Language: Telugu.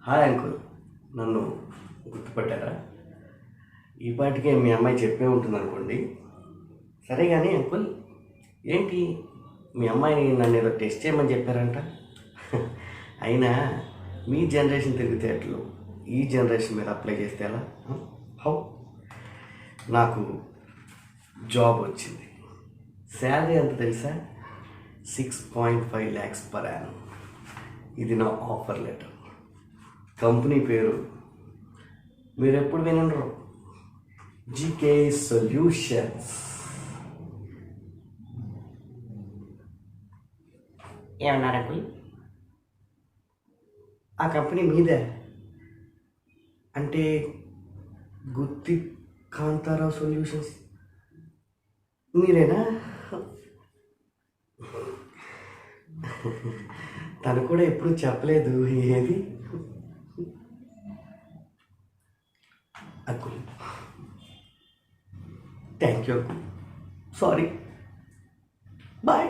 హాయ్ అంకుల్, నన్ను గుర్తుపట్టారా? ఈ పాటికే మీ అమ్మాయి చెప్పే ఉంటుంది అనుకోండి. సరే కానీ అంకుల్, ఏంటి మీ అమ్మాయిని నన్ను ఏదో టెస్ట్ చేయమని చెప్పారంట? అయినా మీ జనరేషన్ తెలివితేటలు ఈ జనరేషన్ మీద అప్లై చేస్తే ఎలా? హౌ? నాకు జాబ్ వచ్చింది. శాలరీ ఎంత తెలుసా? 6.5 lakhs per annum. ఇది నా ఆఫర్ లెటర్. కంపెనీ పేరు మీరు ఎప్పుడు వినరు, జీకే సొల్యూషన్స్. ఏమన్నారండి? ఆ కంపెనీ మీదే అంటే గుత్తి కాంతారావు సొల్యూషన్స్ మీరేనా? తను కూడా ఎప్పుడు చెప్పలేదు ఏది. Uncle, thank you uncle, sorry, bye.